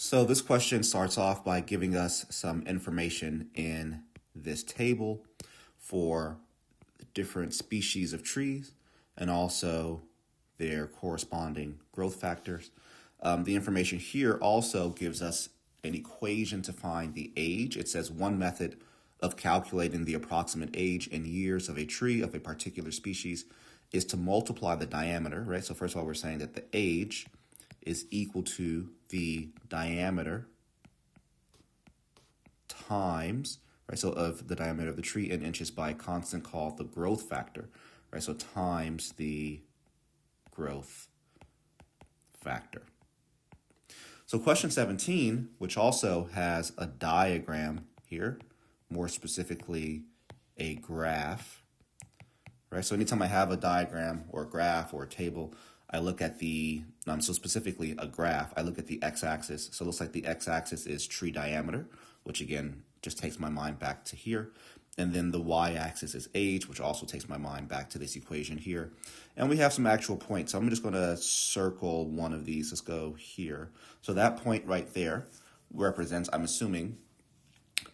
So this question starts off by giving us some information in this table for different species of trees and also their corresponding growth factors. The information here also gives us an equation to find the age. It says one method of calculating the approximate age in years of a tree of a particular species is to multiply the diameter, right? So first of all, we're saying that the age is equal to the diameter times, right? So of the diameter of the tree in inches by a constant called the growth factor, right? So times the growth factor. So question 17, which also has a diagram here, more specifically a graph, right? So anytime I have a diagram or a graph or a table, I look at so specifically a graph, I look at the x-axis. So it looks like the x-axis is tree diameter, which again, just takes my mind back to here. And then the y-axis is age, which also takes my mind back to this equation here. And we have some actual points. So I'm just going to circle one of these. Let's go here. So that point right there represents, I'm assuming,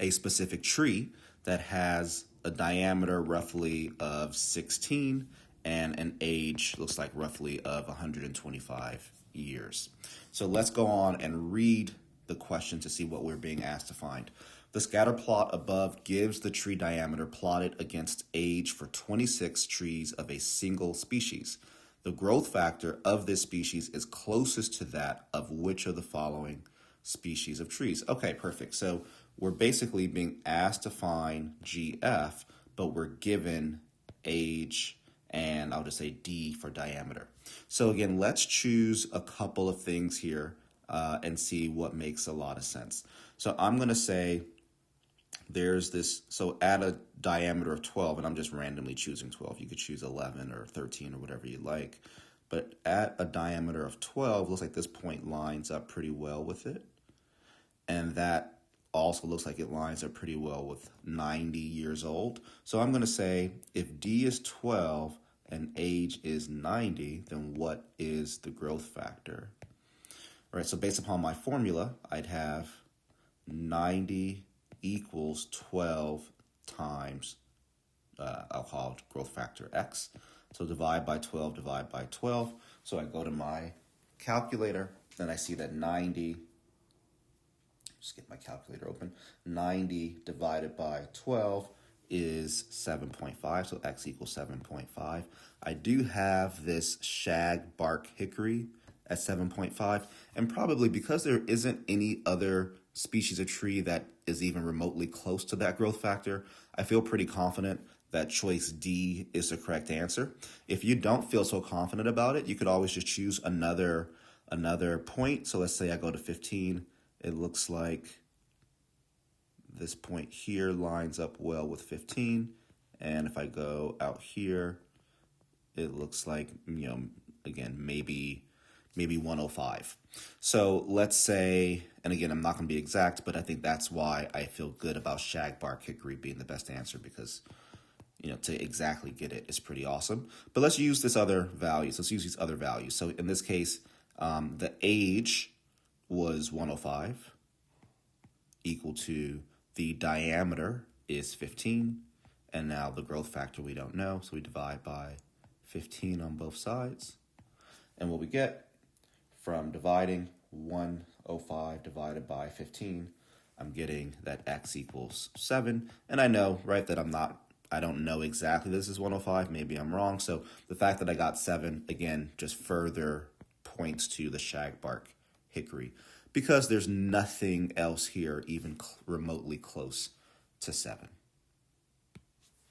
a specific tree that has a diameter roughly of 16 and an age looks like roughly of 125 years. So let's go on and read the question to see what we're being asked to find. The scatter plot above gives the tree diameter plotted against age for 26 trees of a single species. The growth factor of this species is closest to that of which of the following species of trees. Okay, perfect. So we're basically being asked to find GF, but we're given age, and I'll just say D for diameter. So again, let's choose a couple of things here and see what makes a lot of sense. So I'm going to say there's this, so at a diameter of 12, and I'm just randomly choosing 12. You could choose 11 or 13 or whatever you like. But at a diameter of 12, looks like this point lines up pretty well with it. And that also looks like it lines up pretty well with 90 years old. So I'm going to say if D is 12 and age is 90, then what is the growth factor? All right, so based upon my formula, I'd have 90 equals 12 times, I'll call it growth factor X. So divide by 12, divide by 12. So I go to my calculator, and I see that 90, just get my calculator open, 90 divided by 12 is 7.5, so X equals 7.5. I do have this shag bark hickory at 7.5, and probably because there isn't any other species of tree that is even remotely close to that growth factor, I feel pretty confident that choice D is the correct answer. If you don't feel so confident about it, you could always just choose another point. So let's say I go to 15. It looks like this point here lines up well with 15. And if I go out here, it looks like, again, maybe 105. So let's say, and again, I'm not going to be exact, but I think that's why I feel good about shagbark hickory being the best answer, because to exactly get it is pretty awesome. But let's use this other values. Let's use these other values. So in this case, the age was 105 equal to the diameter is 15. And now the growth factor we don't know. So we divide by 15 on both sides. And what we get from dividing 105 divided by 15, I'm getting that X equals 7. And I know, right, that I don't know exactly this is 105. Maybe I'm wrong. So the fact that I got 7, again, just further points to the shagbark hickory, because there's nothing else here even remotely close to 7.